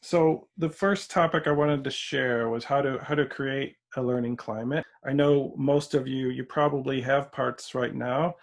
So the first topic I wanted to share was how to create a learning climate. I know most of you probably have parts right now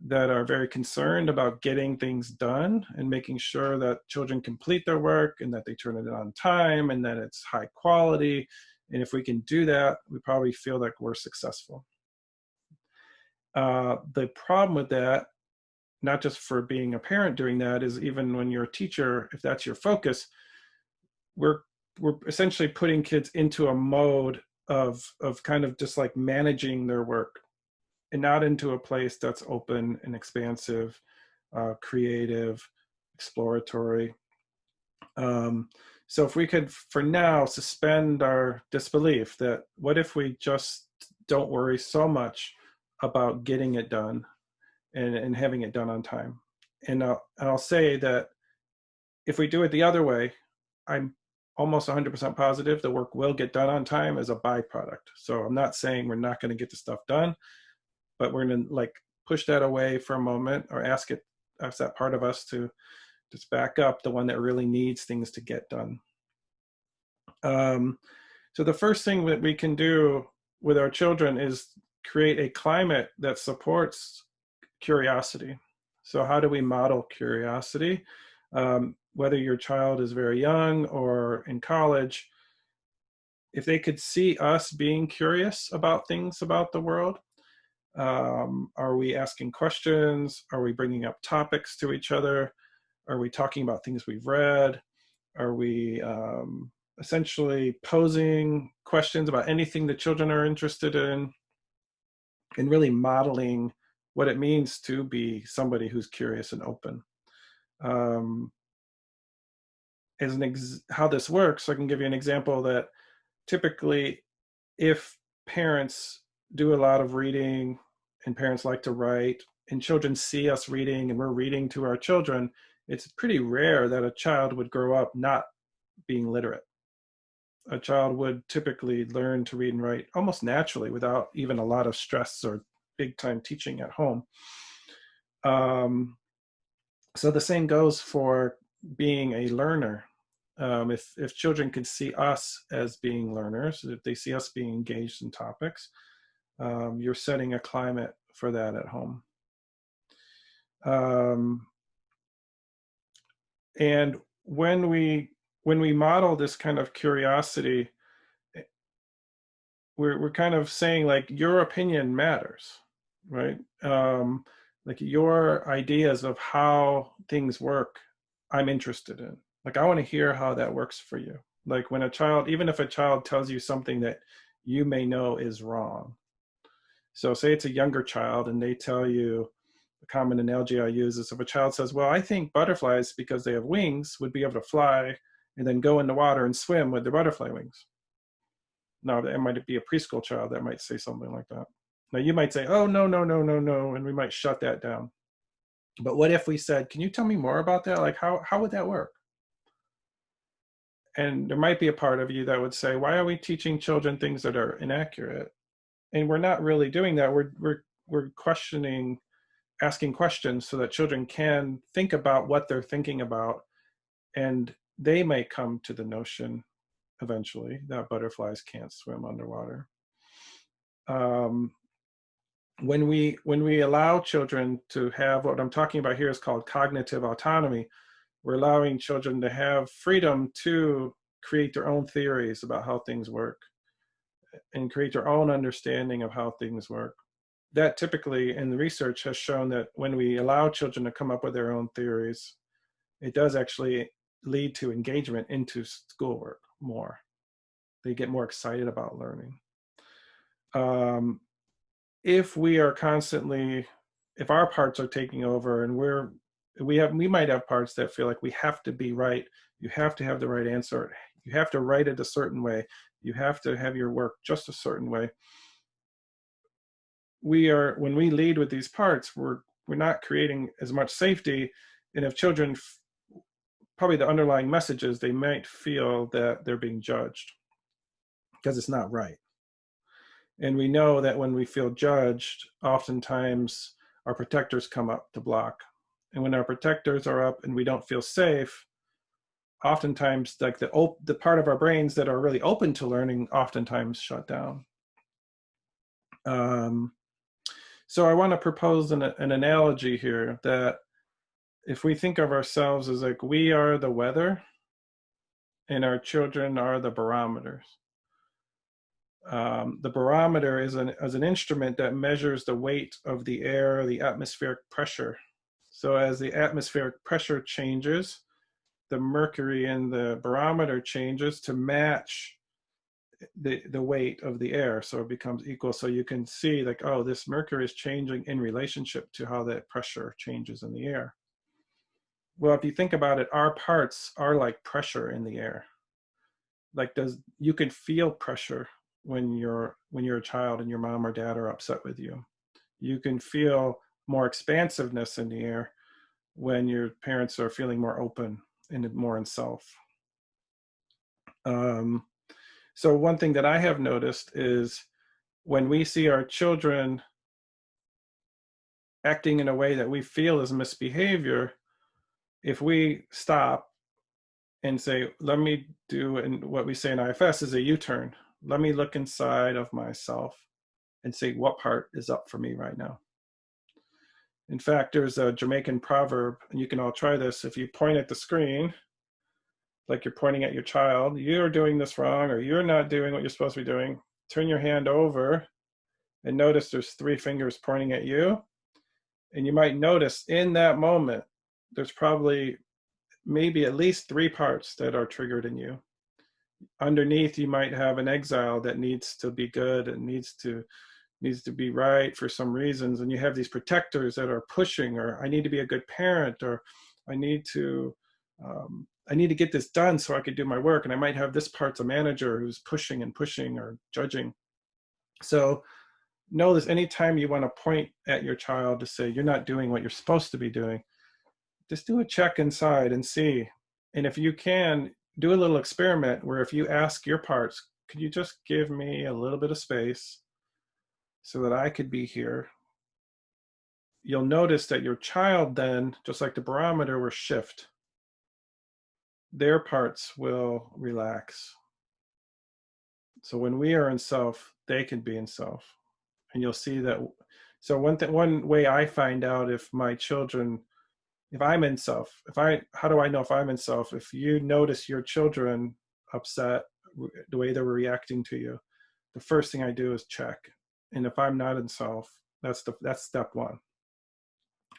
that are very concerned about getting things done and making sure that children complete their work and that they turn it in on time and that it's high quality. And if we can do that, we probably feel like we're successful. The problem with that, not just for being a parent doing that, is even when you're a teacher, if that's your focus, we're we're essentially putting kids into a mode of kind of just like managing their work and not into a place that's open and expansive, creative, exploratory. Um, so if we could, for now, suspend our disbelief that what if we just don't worry so much about getting it done and having it done on time. And I'll say that if we do it the other way, I'm almost 100% positive the work will get done on time as a byproduct. So I'm not saying we're not going to get the stuff done, but we're going to like push that away for a moment or ask that part of us to just back up, the one that really needs things to get done. Um, so the first thing that we can do with our children is create a climate that supports curiosity. So how do we model curiosity? Whether your child is very young or in college, if they could see us being curious about things about the world, are we asking questions? Are we bringing up topics to each other? Are we talking about things we've read? Are we essentially posing questions about anything the children are interested in and really modeling what it means to be somebody who's curious and open? Um, how this works, I can give you an example that typically if parents do a lot of reading and parents like to write and children see us reading and we're reading to our children, it's pretty rare that a child would grow up not being literate. A child would typically learn to read and write almost naturally without even a lot of stress or big time teaching at home. So the same goes for being a learner. If children can see us as being learners, if they see us being engaged in topics, you're setting a climate for that at home. And when we model this kind of curiosity, we're kind of saying like your opinion matters, right? Like your ideas of how things work, I'm interested in. Like I want to hear how that works for you. Like when a child, even if a child tells you something that you may know is wrong. So say it's a younger child and they tell you, the common analogy I use is if a child says, well, I think butterflies, because they have wings, would be able to fly and then go in the water and swim with their butterfly wings. Now, that might be a preschool child that might say something like that. Now, you might say, oh, no, no, no, no, no, and we might shut that down. But what if we said, can you tell me more about that? Like, how would that work? And there might be a part of you that would say, why are we teaching children things that are inaccurate? And we're not really doing that. We're questioning, asking questions so that children can think about what they're thinking about, and they may come to the notion eventually that butterflies can't swim underwater. When we allow children to have what I'm talking about here is called cognitive autonomy, we're allowing children to have freedom to create their own theories about how things work and create their own understanding of how things work. That typically in the research has shown that when we allow children to come up with their own theories, it does actually lead to engagement into schoolwork more. They get more excited about learning. If we are constantly, if our parts are taking over and we might have parts that feel like we have to be right, you have to have the right answer, you have to write it a certain way, you have to have your work just a certain way. When we lead with these parts, we're not creating as much safety. And if children, probably the underlying message is they might feel that they're being judged because it's not right. And we know that when we feel judged, oftentimes our protectors come up to block. And when our protectors are up and we don't feel safe, oftentimes like the part of our brains that are really open to learning oftentimes shut down. So I want to propose an analogy here that if we think of ourselves as like we are the weather and our children are the barometers. The barometer is an instrument that measures the weight of the air, the atmospheric pressure. So as the atmospheric pressure changes, the mercury in the barometer changes to match the weight of the air, so it becomes equal. So you can see like, oh, this mercury is changing in relationship to how that pressure changes in the air. Well, if you think about it, our parts are like pressure in the air. Like you can feel pressure when you're a child and your mom or dad are upset with you. You can feel more expansiveness in the air when your parents are feeling more open and more in self. So one thing that I have noticed is when we see our children acting in a way that we feel is misbehavior, if we stop and say, let me do, and what we say in IFS is a U-turn. Let me look inside of myself and say, what part is up for me right now? In fact, there's a Jamaican proverb, and you can all try this. If you point at the screen, like you're pointing at your child, you're doing this wrong, or you're not doing what you're supposed to be doing, turn your hand over and notice there's 3 fingers pointing at you. And you might notice in that moment, there's probably maybe at least 3 parts that are triggered in you. Underneath, you might have an exile that needs to be good and needs to be right for some reasons. And you have these protectors that are pushing, or I need to be a good parent, or I need to get this done so I could do my work. And I might have this part's a manager who's pushing and pushing or judging. So know this, anytime you want to point at your child to say, you're not doing what you're supposed to be doing, just do a check inside and see. And if you can, do a little experiment where if you ask your parts, could you just give me a little bit of space so that I could be here? You'll notice that your child then, just like the barometer, will shift. Their parts will relax. So when we are in self, they can be in self. And you'll see that. So one way I find out if my children, if I'm in self, how do I know if I'm in self? If you notice your children upset, the way they're reacting to you, the first thing I do is check. And if I'm not in self, that's step 1.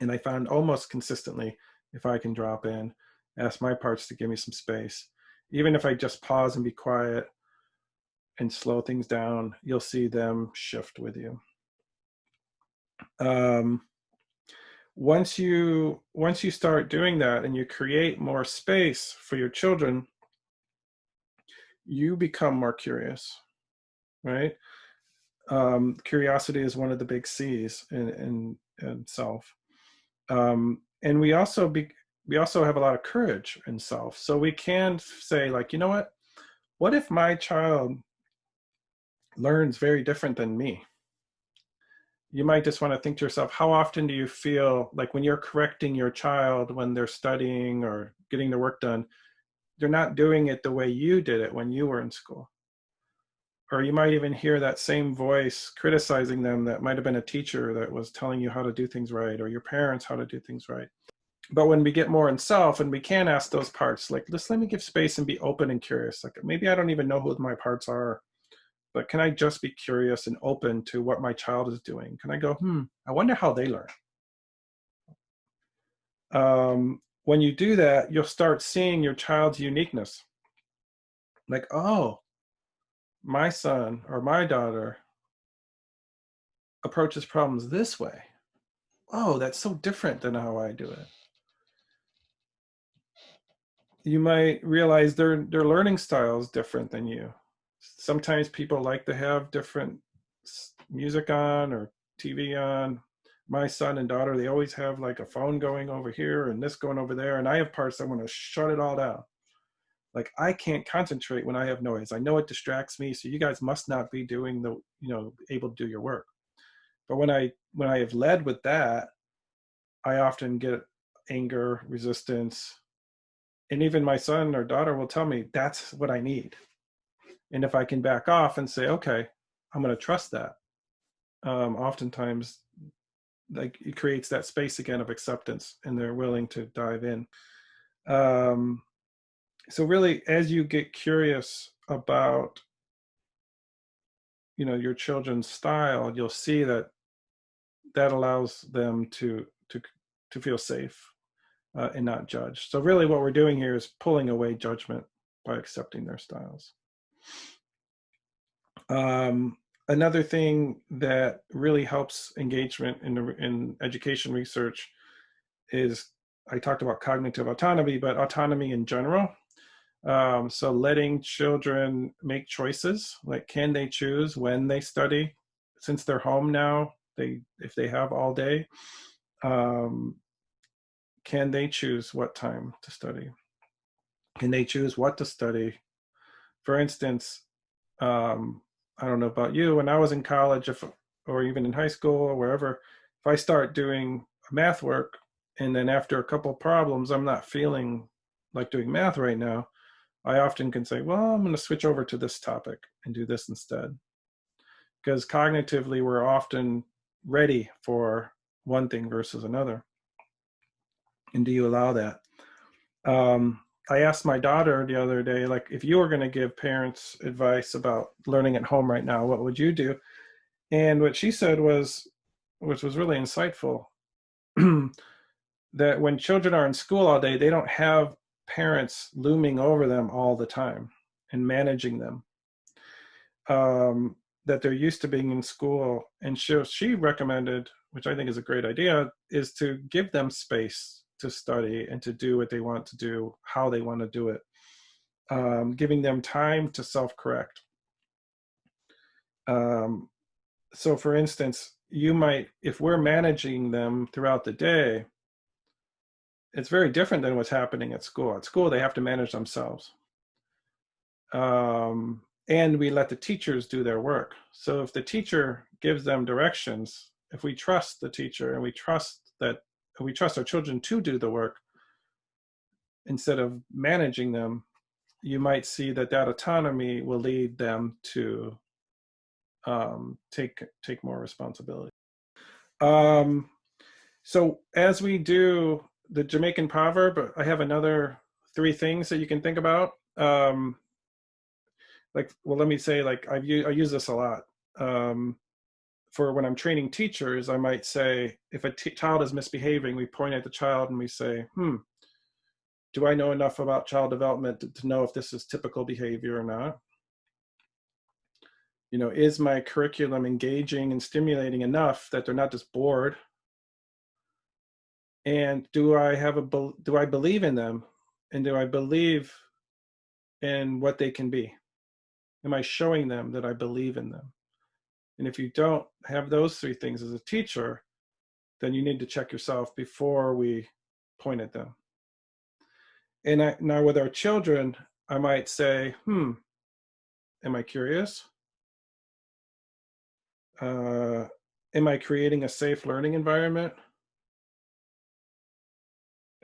And I found almost consistently, if I can drop in, ask my parts to give me some space, even if I just pause and be quiet and slow things down, you'll see them shift with you. Once you start doing that and you create more space for your children, you become more curious, right? Curiosity is one of the big C's in self. And we also have a lot of courage in self. So we can say like, you know what if my child learns very different than me? You might just want to think to yourself, how often do you feel like when you're correcting your child when they're studying or getting their work done, they're not doing it the way you did it when you were in school? Or you might even hear that same voice criticizing them that might have been a teacher that was telling you how to do things right, or your parents how to do things right. But when we get more in self and we can ask those parts, like, just let me give space and be open and curious. Like, maybe I don't even know who my parts are, but can I just be curious and open to what my child is doing? Can I go, I wonder how they learn? When you do that, you'll start seeing your child's uniqueness. Like, oh, my son or my daughter approaches problems this way. Oh, that's so different than how I do it. You might realize their learning style is different than you. Sometimes people like to have different music on or TV on. My son and daughter, they always have like a phone going over here and this going over there. And I have parts that want to shut it all down. Like, I can't concentrate when I have noise. I know it distracts me. So you guys must not be doing able to do your work. But when I have led with that, I often get anger, resistance, And even my son or daughter will tell me that's what I need. And if I can back off and say, okay, I'm going to trust that, oftentimes like it creates that space again of acceptance, and they're willing to dive in. Um, so really, as you get curious about, your children's style, you'll see that that allows them to feel safe, and not judged. So really what we're doing here is pulling away judgment by accepting their styles. Another thing that really helps engagement in education research is, I talked about cognitive autonomy, but autonomy in general. So letting children make choices, like can they choose when they study? Since they're home now, if they have all day, can they choose what time to study? Can they choose what to study? For instance, I don't know about you, when I was in college, or even in high school or wherever, if I start doing math work and then after a couple problems, I'm not feeling like doing math right now, I often can say, well, I'm going to switch over to this topic and do this instead. Because cognitively, we're often ready for one thing versus another. And do you allow that? I asked my daughter the other day, like, if you were going to give parents advice about learning at home right now, what would you do? And what she said was, which was really insightful, that when children are in school all day, they don't have parents looming over them all the time and managing them. That they're used to being in school. And she recommended, which I think is a great idea, is to give them space to study and to do what they want to do, how they want to do it, giving them time to self-correct. So for instance, you might, if we're managing them throughout the day, it's very different than what's happening at school. At school, they have to manage themselves. And we let the teachers do their work. So if the teacher gives them directions, if we trust the teacher and we trust our children to do the work instead of managing them, you might see that autonomy will lead them to take more responsibility. So as we do the Jamaican proverb, I have another 3 things that you can think about. Well, let me say, like, I use this a lot. For when I'm training teachers, I might say, if a child is misbehaving, we point at the child and we say, do I know enough about child development to know if this is typical behavior or not? Is my curriculum engaging and stimulating enough that they're not just bored? And do I believe in them? And do I believe in what they can be? Am I showing them that I believe in them? And if you don't have those 3 things as a teacher, then you need to check yourself before we point at them. And now with our children, I might say, am I curious? Am I creating a safe learning environment?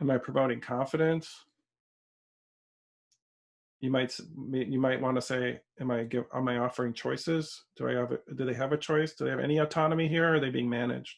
Am I promoting confidence? You might want to say, am I offering choices? Do they have a choice? Do they have any autonomy here, or are they being managed?